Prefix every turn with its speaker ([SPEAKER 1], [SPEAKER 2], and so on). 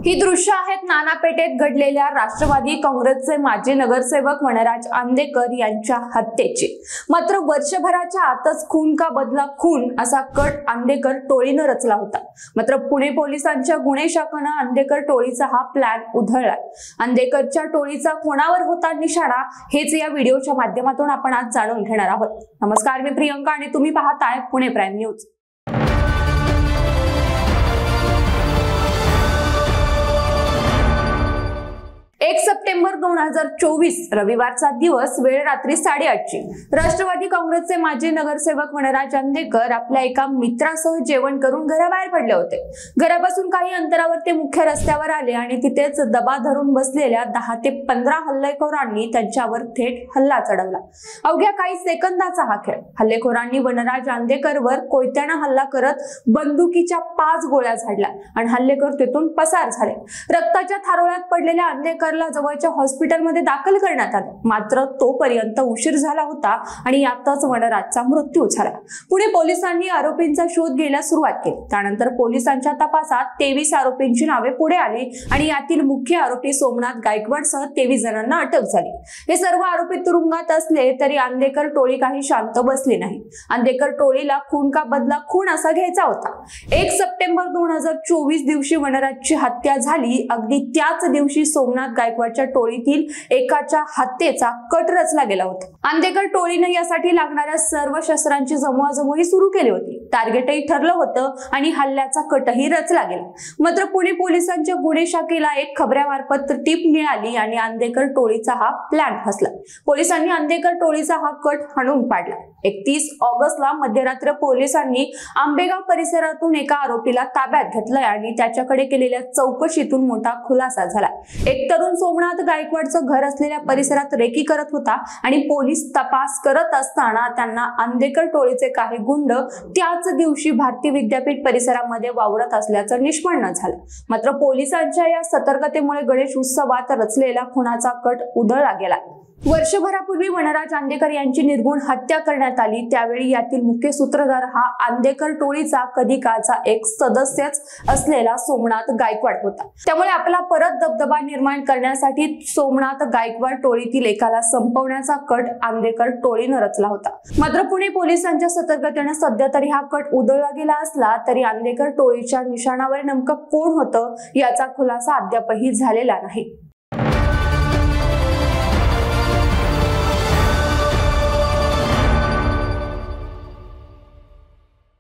[SPEAKER 1] ही दृश्य आहेत नानापेठेत घडलेल्या राष्ट्रवादी काँग्रेसचे माजी नगरसेवक वनराज आंदेकर यांच्या हत्येची। मात्र वर्षभराच्या आतच खून का बदला खून असा कट आंदेकर टोळीनं रचला होता। मात्र पुणे पोलिसांच्या गुन्हे शाखेनं आंदेकर टोळीचा हा प्लॅन उधळला। आंदेकरच्या टोळीचा कोणावर होता निशाणा हेच या व्हिडिओच्या माध्यमातून आपण आज जाणून घेणार आहोत। नमस्कार, मी प्रियंका आणि तुम्ही पाहताय पुणे प्राईम न्यूज। 1 सप्टेंबर 2024 रविवारचा दिवस, वेळ रात्री 8:30ची। राष्ट्रवादी काँग्रेसचे माजी नगरसेवक वनराज आंदेकर आपल्या एका मित्रासह जेवण करून घराबाहेर पडले होते। घरापासून काही अंतरावर ते मुख्य रस्त्यावर आले आणि तिथेच दबा धरून बसलेल्या 10 ते 15 हल्लेखोरांनी त्यांच्यावर थेट हल्ला चढवला। अवघ्या काही सेकंदाचा हा खेळ। हल्लेखोरांनी वनराज आंदेकरवर कोयत्याने हल्ला करत बंदुकीच्या 5 गोळ्या झाडल्या आणि हल्लेखोर तेथून पसार झाले। रक्ताच्या थारोळ्यात पडलेल्या आंदेकर जवळच्या हॉस्पिटलमध्ये दाखल करण्यात आले, मात्र तोपर्यंत उशीर झाला होता आणि यातच वनराजचा मृत्यू झाला। पुणे पोलिसांनी आरोपींचा शोध घ्यायला सुरुवात केली। त्यानंतर पोलिसांच्या तपासात 23 आरोपींची नावे पुढे आली आणि यातील मुख्य आरोपी सोमनाथ गायकवाडसह 23 जणांना अटक झाली। हे सर्व आरोपी तुरुंगात असले तरी आंदेकर टोळी काही शांत बसली नाही। आंदेकर टोळीला खून का बदला खून असा घ्यायचा होता। 1 सप्टेंबर 2024 दिवशी वनराजची हत्या झाली। अगदी त्याच दिवशी सोमनाथ गायकवाडच्या टोळीतील एकाच्या हत्येचा कट रचला गेला होता। आंदेकर टोळीने यासाठी लागणाऱ्या सर्व शस्त्रांची जमवाजमवही सुरू केली होती। टार्गेटही ठरलं होतं आणि हल्ल्याचा कटही रचला गेला। मात्र पुणे पोलिसांच्या गुन्हे शाखेला एक खबऱ्यामार्फत टीप मिळाली आणि आंदेकर टोळीचा हा प्लॅन फसला। पोलिसांनी आंदेकर टोळीचा हा कट हाणून पाडला। 31 ऑगस्टला मध्यरात्र पोलिसांनी आंबेगाव परिसरातून एका आरोपीला ताब्यात घेतलंय आणि त्याच्याकडे केलेल्या चौकशीतून मोठा खुलासा झाला। एक तरुण सोमनाथ गायकवाडचं घर असलेल्या परिसरात रेकी करत होता आणि पोलीस तपास करत असताना त्यांना आंदेकर टोळीचे काही गुंड त्याच दिवशी भारतीय विद्यापीठ परिसरामध्ये वावरत असल्याचं निष्पन्न झालं। मात्र पोलिसांच्या या सतर्कतेमुळे गणेश उत्सवात रचलेला खुनाचा कट उधळला गेला। वर्षभरापूर्वी वनराज आंदेकर यांची निर्घृण हत्या करण्यात आली। त्यावेळी यातील मुख्य सूत्रधार हा आंदेकर टोळीचा कधी काळचा एक सदस्यच असलेला सोमनाथ गायकवाड होता। त्यामुळे आपला परत दबदबा निर्माण करण्यासाठी सोमनाथ गायकवाड टोळीतील एकाला संपवण्याचा कट आंदेकर टोळीनं रचला होता। मात्र पुणे पोलिसांच्या सतर्कतेने सध्या तरी हा कट उधळला गेला असला तरी आंदेकर टोळीच्या निशाणावर नेमकं कोण होतं याचा खुलासा अद्यापही झालेला नाही।